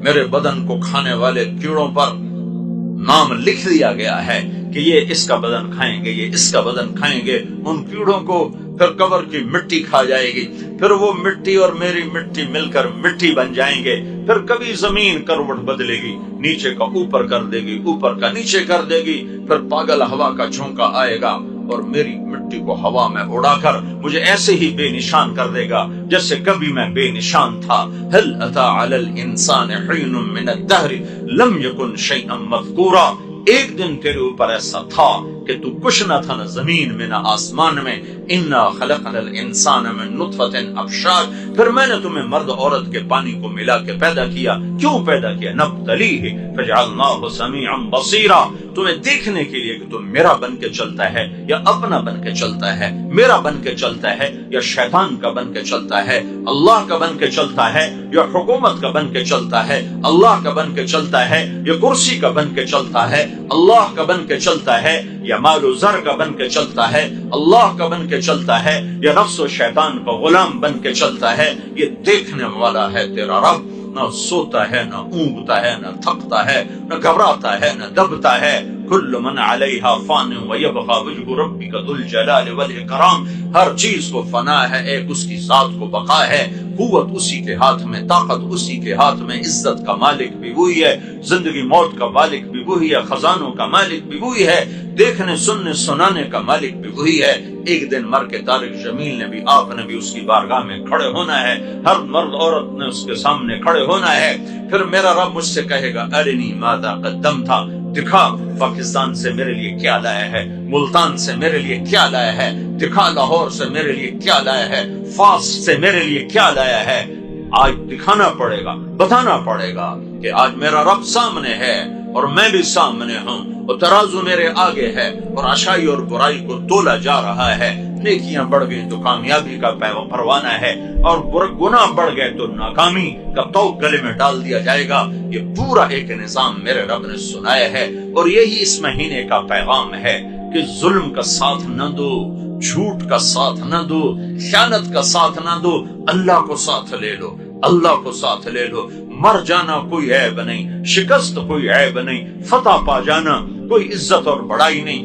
میرے بدن کو کھانے والے کیڑوں پر نام لکھ دیا گیا ہے کہ یہ اس کا بدن کھائیں گے، یہ اس کا بدن کھائیں گے۔ ان کیڑوں کو پھر قبر کی مٹی کھا جائے گی، پھر وہ مٹی اور میری مٹی مل کر مٹی بن جائیں گے۔ پھر کبھی زمین کروٹ بدلے گی، نیچے کا اوپر کر دے گی، اوپر کا نیچے کر دے گی۔ پھر پاگل ہوا کا جھونکا آئے گا اور میری مٹی کو ہوا میں اڑا کر مجھے ایسے ہی بے نشان کر دے گا جیسے کبھی میں بے نشان تھا۔ هل اتى على الانسان حين من الدهر لم يكن شيئا مذكورا، ایک دن تیرے اوپر ایسا تھا کہ تو کچھ نہ تھا، نہ زمین میں نہ آسمان میں۔ انا خلقنا الانسان من نطفة امشاج، پھر میں نے تمہیں مرد عورت کے پانی کو ملا کے پیدا کیا۔ کیوں پیدا کیا؟ نبتلیہ فجعلناہ سمیعا بصیرا، تمہیں دیکھنے کے لیے کہ تم میرا بن کے چلتا ہے یا اپنا بن کے چلتا ہے، میرا بن کے چلتا ہے یا شیطان کا بن کے چلتا ہے، اللہ کا بن کے چلتا ہے یا حکومت کا بن کے چلتا ہے، اللہ کا بن کے چلتا ہے یا کرسی کا بن کے چلتا ہے، اللہ کا بن کے چلتا ہے یا مال و زر کا بن کے چلتا ہے، اللہ کا بن کے چلتا ہے یا نفس و شیطان کا غلام بن کے چلتا ہے۔ یہ دیکھنے والا ہے تیرا رب، نہ سوتا ہے، نہ اونگتا ہے، نہ تھکتا ہے، نہ گھبراتا ہے، نہ دبتا ہے۔ کل من علیہا فان ویبقى وجہ ربک ذو الجلال والاکرام، ہر چیز کو فنا ہے، ایک اس کی ذات کو بقا ہے۔ قوت اسی کے ہاتھ میں، طاقت اسی کے ہاتھ میں، عزت کا مالک بھی وہی ہے، زندگی موت کا مالک بھی وہی ہے، خزانوں کا مالک بھی وہی ہے، دیکھنے سننے سنانے کا مالک بھی وہی ہے۔ ایک دن مر کے طارق جمیل نے بھی، آپ نے بھی اس کی بارگاہ میں کھڑے ہونا ہے، ہر مرد عورت نے اس کے سامنے کھڑے ہونا ہے۔ پھر میرا رب مجھ سے کہے گا ارنی ماذا قدمتا، دکھا پاکستان سے میرے لیے کیا لایا ہے، ملتان سے میرے لیے کیا لایا ہے، دکھا لاہور سے میرے لیے کیا لایا ہے، فاس سے میرے لیے کیا لایا ہے۔ آج دکھانا پڑے گا، بتانا پڑے گا کہ آج میرا رب سامنے ہے اور میں بھی سامنے ہوں، اور ترازو میرے آگے ہے اور اچھائی اور برائی کو تولا جا رہا ہے۔ نیکیاں بڑھ گئی تو کامیابی کا پروانہ ہے، اور گناہ بڑھ گئے تو ناکامی کا توق گلے میں ڈال دیا جائے گا۔ یہ پورا ایک نظام میرے رب نے سنایا ہے، اور یہی اس مہینے کا پیغام ہے کہ ظلم کا ساتھ نہ دو، جھوٹ کا ساتھ نہ دو، خیانت کا ساتھ نہ دو، اللہ کو ساتھ لے لو، اللہ کو ساتھ لے لو۔ مر جانا کوئی عیب نہیں، شکست کوئی عیب نہیں، فتح پا جانا کوئی عزت اور بڑائی نہیں،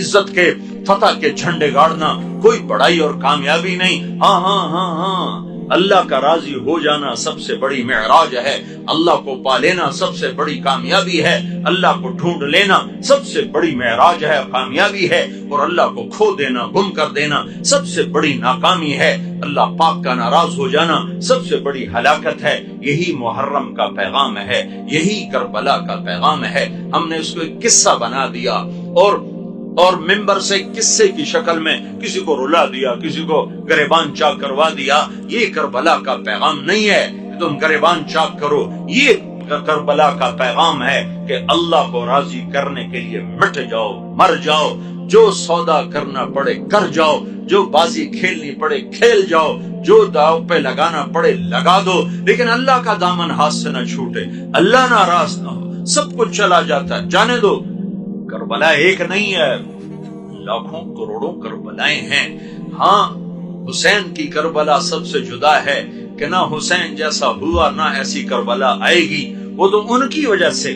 عزت کے فتح کے جھنڈے گاڑنا کوئی بڑائی اور کامیابی نہیں۔ ہاں ہاں ہاں ہاں، اللہ کا راضی ہو جانا سب سے بڑی معراج ہے، اللہ کو پا لینا سب سے بڑی کامیابی ہے، اللہ کو ڈھونڈ لینا سب سے بڑی معراج ہے، کامیابی ہے، اور اللہ کو کھو دینا، گم کر دینا سب سے بڑی ناکامی ہے، اللہ پاک کا ناراض ہو جانا سب سے بڑی ہلاکت ہے۔ یہی محرم کا پیغام ہے، یہی کربلا کا پیغام ہے۔ ہم نے اس کو ایک قصہ بنا دیا اور ممبر سے قصے کی شکل میں کسی کو رلا دیا، کسی کو گریبان چاک کروا دیا۔ یہ کربلا کا پیغام نہیں ہے کہ تم گریبان چاک کرو، یہ کربلا کا پیغام ہے کہ اللہ کو راضی کرنے کے لیے مٹ جاؤ، مر جاؤ، جو سودا کرنا پڑے کر جاؤ، جو بازی کھیلنی پڑے کھیل جاؤ، جو داؤ پہ لگانا پڑے لگا دو، لیکن اللہ کا دامن ہاتھ سے نہ چھوٹے، اللہ ناراض نہ ہو۔ سب کچھ چلا جاتا ہے، جانے دو۔ کربلا ایک نہیں ہے، لاکھوں کروڑوں کربلائیں ہیں۔ ہاں، حسین کی کربلا سب سے جدا ہے کہ نہ حسین جیسا ہوا، نہ ایسی کربلا آئے گی۔ وہ تو ان کی وجہ سے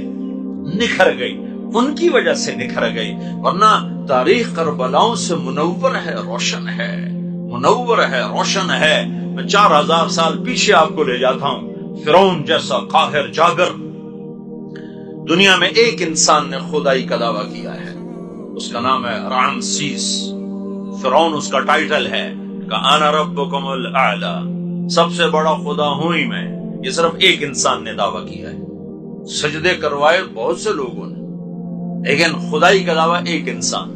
نکھر گئی، ان کی وجہ سے نکھر گئی، ورنہ تاریخ کربلاؤں سے منور ہے، روشن ہے، منور ہے، روشن ہے۔ میں 4000 سال پیچھے آپ کو لے جاتا ہوں۔ فرعون جیسا قاہر جابر، دنیا میں ایک انسان نے خدائی کا دعویٰ کیا ہے، اس کا نام ہے رامسیس۔ فرعون اس کا ٹائٹل ہے کہ انا ربکم الاعلی، سب سے بڑا خدا ہوں ہی میں۔ یہ صرف ایک انسان نے دعویٰ کیا ہے، سجدے کروائے بہت سے لوگوں نے، لیکن خدائی کا دعویٰ ایک انسان،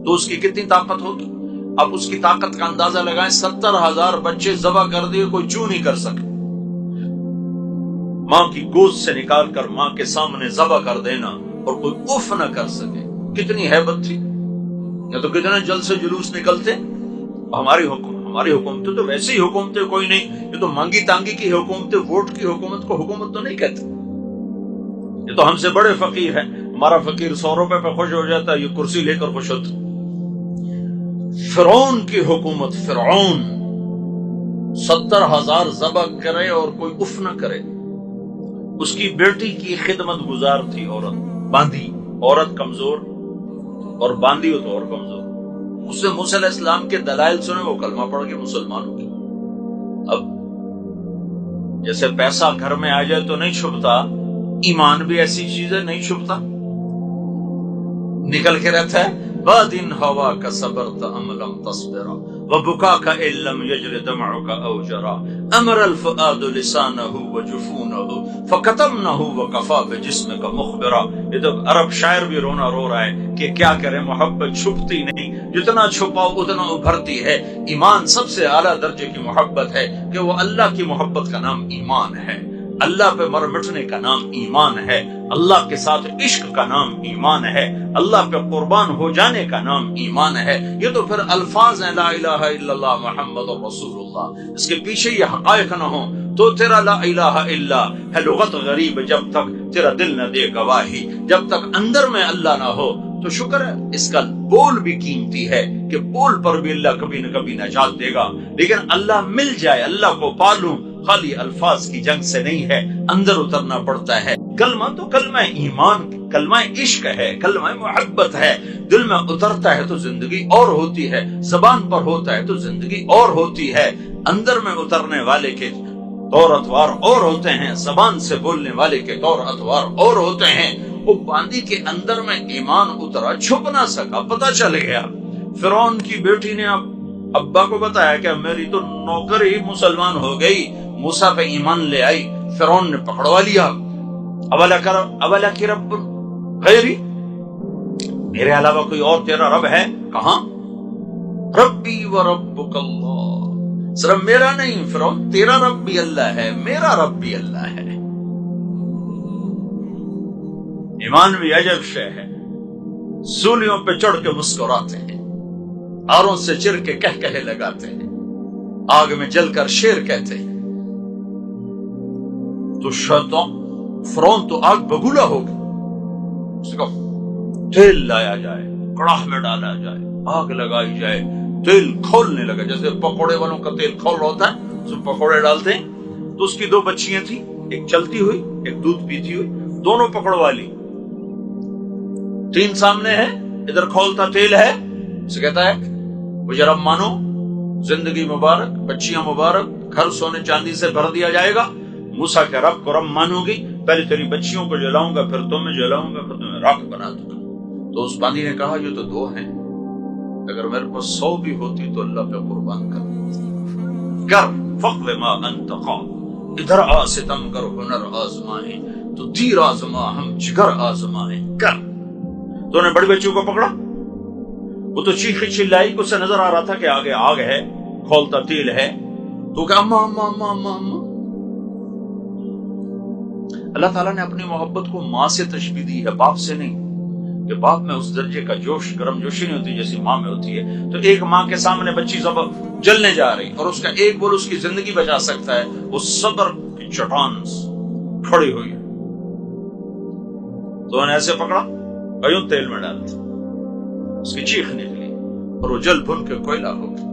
تو اس کی کتنی طاقت ہوگی؟ اب اس کی طاقت کا اندازہ لگائیں۔ 70,000 بچے ذبح کر دیے، کوئی چوں نہیں کر سکے۔ ماں کی گود سے نکال کر ماں کے سامنے ذبح کر دینا اور کوئی اف نہ کر سکے، کتنی ہیبت تھی۔ یا تو کتنے جلد سے جلوس نکلتے۔ ہماری حکومتیں تو ویسے ہی حکومتیں کوئی نہیں، یہ تو مانگی تانگی کی حکومتیں، ووٹ کی حکومت کو حکومت تو نہیں کہتے۔ یہ تو ہم سے بڑے فقیر ہیں، ہمارا فقیر 100 روپے پہ خوش ہو جاتا ہے، یہ کرسی لے کر خوش ہوتا۔ فرعون کی حکومت، فرعون 70,000 ذبح کرے اور کوئی اف نہ کرے۔ اس کی بیٹی کی خدمت گزار تھی عورت، باندھی، عورت کمزور اور باندھی ہو تو اور کمزور. اس نے موسیٰ علیہ السلام کے دلائل سنے، وہ کلمہ پڑھ کے مسلمان ہو گئی. اب جیسے پیسہ گھر میں آ جائے تو نہیں چھپتا، ایمان بھی ایسی چیز ہے نہیں چھپتا، نکل کے رہتا ہے. بادن ہوا کا صبرت ام لم تصبرا وبكاك ان لم يجر دمعك او جرا امر الفؤاد لسانه وجفونه فكتمنه وكفى بجسمك مخبرا. یہ تو عرب شاعر بھی رونا رو رہا ہے کہ کیا کرے، محبت چھپتی نہیں، جتنا چھپاؤ اتنا ابھرتی ہے. ایمان سب سے اعلیٰ درجے کی محبت ہے کہ وہ اللہ کی محبت کا نام ایمان ہے، اللہ پہ مر مٹنے کا نام ایمان ہے، اللہ کے ساتھ عشق کا نام ایمان ہے، اللہ پہ قربان ہو جانے کا نام ایمان ہے. یہ تو پھر الفاظ ہیں، لا الہ الا اللہ محمد رسول اللہ، اس کے پیچھے یہ حقائق نہ ہوں تو تیرا لا الہ الا ہے لغت غریب. جب تک تیرا دل نہ دے گواہی، جب تک اندر میں اللہ نہ ہو تو شکر ہے اس کا بول بھی قیمتی ہے کہ بول پر بھی اللہ کبھی نہ کبھی نجات دے گا. لیکن اللہ مل جائے، اللہ کو پالوں، خالی الفاظ کی جنگ سے نہیں ہے، اندر اترنا پڑتا ہے. کلمہ تو کلمہ ایمان، کلمہ عشق ہے، کلمہ محبت ہے. دل میں اترتا ہے تو زندگی اور ہوتی ہے، زبان پر ہوتا ہے تو زندگی اور ہوتی ہے. اندر میں اترنے والے کے طور اتوار اور ہوتے ہیں، زبان سے بولنے والے کے طور اتوار اور ہوتے ہیں. وہ باندی کے اندر میں ایمان اترا، چھپ نہ سکا، پتہ چل گیا. فرعون کی بیٹی نے ابا کو بتایا کہ میری تو نوکر ہی مسلمان ہو گئی، موسیٰ پہ ایمان لے آئی. فرعون نے پکڑوا لیا. اولا کی رب غیری، میرے علاوہ کوئی اور تیرا رب ہے؟ کہاں؟ ربی و ربک اللہ، صرف میرا نہیں فرعون، تیرا رب بھی اللہ ہے، میرا رب بھی اللہ ہے. ایمان بھی عجب شے ہے. سولیوں پہ چڑھ کے مسکراتے ہیں، آروں سے چر کے کہے لگاتے ہیں، آگ میں جل کر شیر کہتے ہیں. تو شیطان فرعون تو آگ بگولا ہو گئی. اس کا تیل لایا جائے، کڑاہ میں ڈالا جائے، آگ لگائی جائے، تیل کھولنے لگا. جیسے پکوڑے والوں کا تیل کھول ہوتا ہے، اس میں پکوڑے ڈالتے ہیں. تو اس کی دو بچیاں تھیں، ایک چلتی ہوئی ایک دودھ پیتی ہوئی، دونوں پکڑوا لی. تین سامنے ہے، ادھر کھولتا تیل ہے. اسے کہتا ہے مجھے رب مانو، زندگی مبارک، بچیاں مبارک، گھر سونے چاندی سے بھر دیا جائے گا. موسیٰ کے رب کو رب مانو گی، پہلے تیری بچیوں کو جلاؤں گا، پھر تمہیں جلاؤں گا، پھر تمہیں راکھ بنا دوں گا. تو اس باندی نے کہا یہ تو دو ہیں، اگر میرے پاس 100 بھی ہوتی تو اللہ پہ قربان کر. فقد ما انت قاد، ادھر آ ستم کر ہنر آزمائیں، تو تیر آزما ہم جگر آزمائیں. کر. تو نے بڑی بچیوں کو پکڑا. وہ تو چیخی چلائی، کو سے نظر آ رہا تھا کہ آگے آگ ہے، کھولتا تیل ہے. تو کہ اما اما اما اما اما. اللہ تعالیٰ نے اپنی محبت کو ماں سے تشبیہ دی ہے، باپ سے نہیں. کہ باپ میں اس درجے کا جوش، گرم جوشی نہیں ہوتی جیسی ماں میں ہوتی ہے. تو ایک ماں کے سامنے بچی جلنے جا رہی اور اس کا ایک بول اس کی زندگی بچا سکتا ہے. وہ صبر کی چٹان کھڑی ہوئی. تو انہیں ایسے پکڑا، ایوں تیل میں ڈال دیا. اس کی چیخ نکلی اور وہ جل بھن کے کوئلہ ہو گئی.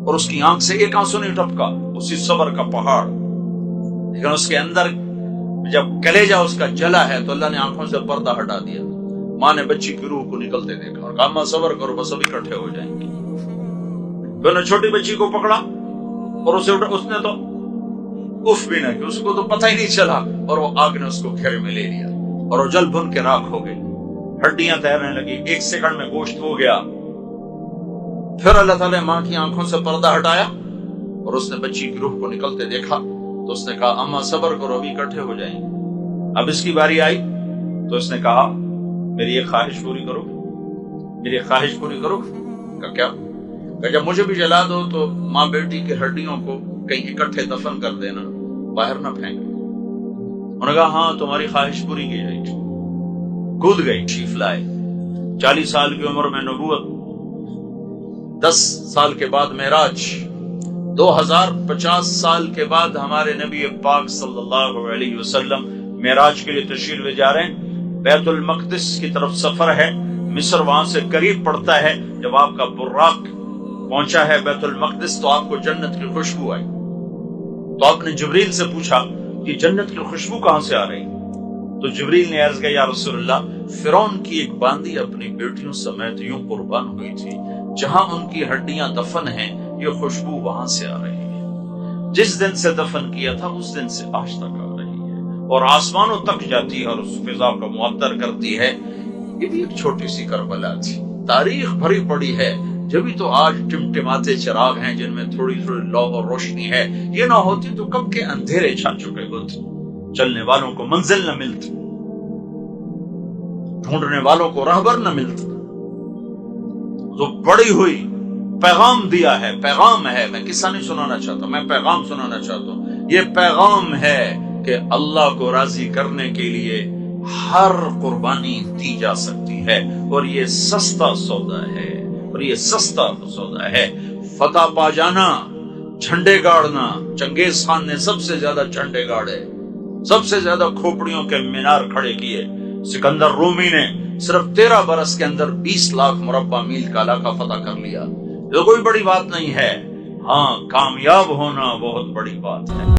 اور اس کی آنکھ سے ایک آنسو نہیں ٹپکا، اسی صبر کا پہاڑ. لیکن اس کے اندر جب کلیجہ اس کا جلا ہے تو اللہ نے آنکھوں سے پردہ ہٹا دیا. ماں نے بچی کی روح کو نکلتے دیکھا اور کہا ماں صبر کرو، بس اب اکٹھے ہو جائیں گے. پھر نے چھوٹی بچی کو پکڑا اور اس نے تو اف بھی نہ کی، اس کو تو پتہ ہی نہیں چلا، اور وہ آگ نے اس کو گھیرے میں لے لیا اور وہ جل بھن کے راکھ ہو گئی. ہڈیاں تیرنے لگی، 1 سیکنڈ میں گوشت ہو گیا. پھر اللہ تعالیٰ ماں کی آنکھوں سے پردہ ہٹایا اور اس نے بچی کی روح کو نکلتے دیکھا. تو اس نے کہا اماں صبر کرو، ابھی اکٹھے ہو جائیں گے. اب اس کی باری آئی تو اس نے کہا میری یہ خواہش پوری کرو، میری خواہش پوری کرو. کہا کیا؟ کہ جب مجھے بھی جلا دو تو ماں بیٹی کی ہڈیوں کو کہیں اکٹھے دفن کر دینا، باہر نہ پھینک. انہوں نے کہا ہاں تمہاری خواہش پوری کی جائے گی. کود گئی، تشریف لائے. 40 سال کی عمر میں نبوت، 10 سال کے بعد معراج، 2050 سال کے بعد ہمارے نبی پاک صلی اللہ علیہ وسلم معراج کے لیے تشریف لے جا رہے ہیں. بیت المقدس کی طرف سفر ہے، مصر وہاں سے قریب پڑتا ہے. جب آپ کا براق پہنچا ہے بیت المقدس تو آپ کو جنت کی خوشبو آئی. تو آپ نے جبریل سے پوچھا یہ جنت کی خوشبو کہاں سے آ رہی؟ تو جبریل نے عرض کیا یا رسول اللہ، فرعون کی ایک باندی اپنی بیٹیوں سمیت یوں قربان ہوئی تھی، جہاں ان کی ہڈیاں دفن ہیں یہ خوشبو وہاں سے آ رہی ہے، جس دن سے دفن کیا تھا اس دن سے آج تک آ رہی ہے، اور آسمانوں تک جاتی ہے اور اس فضا کو معطر کرتی ہے۔ یہ بھی ایک چھوٹی سی کربلا تھی، تاریخ بھری پڑی ہے، جبھی تو آج ٹمٹماتے چراغ ہیں جن میں تھوڑی تھوڑی لو اور روشنی ہے۔ یہ نہ ہوتی تو کب کے اندھیرے چھا چکے ہوتے، چلنے والوں کو منزل نہ ملتی، ڈھونڈنے والوں کو راہبر نہ ملتا۔ تو بڑی ہوئی پیغام دیا ہے، پیغام ہے، میں قصہ نہیں سنانا چاہتا، میں پیغام سنانا چاہتا ہوں۔ یہ پیغام ہے کہ اللہ کو راضی کرنے کے لیے ہر قربانی دی جا سکتی ہے، اور یہ سستا سودا ہے، اور یہ سستا سودا ہے۔ فتح پا جانا، جھنڈے گاڑنا، چنگیز خان نے سب سے زیادہ جھنڈے گاڑے، سب سے زیادہ کھوپڑیوں کے مینار کھڑے کیے۔ سکندر رومی نے صرف 13 برس کے اندر 20 لاکھ مربع میل کا علاقہ فتح کر لیا۔ یہ کوئی بڑی بات نہیں ہے، ہاں کامیاب ہونا بہت بڑی بات ہے۔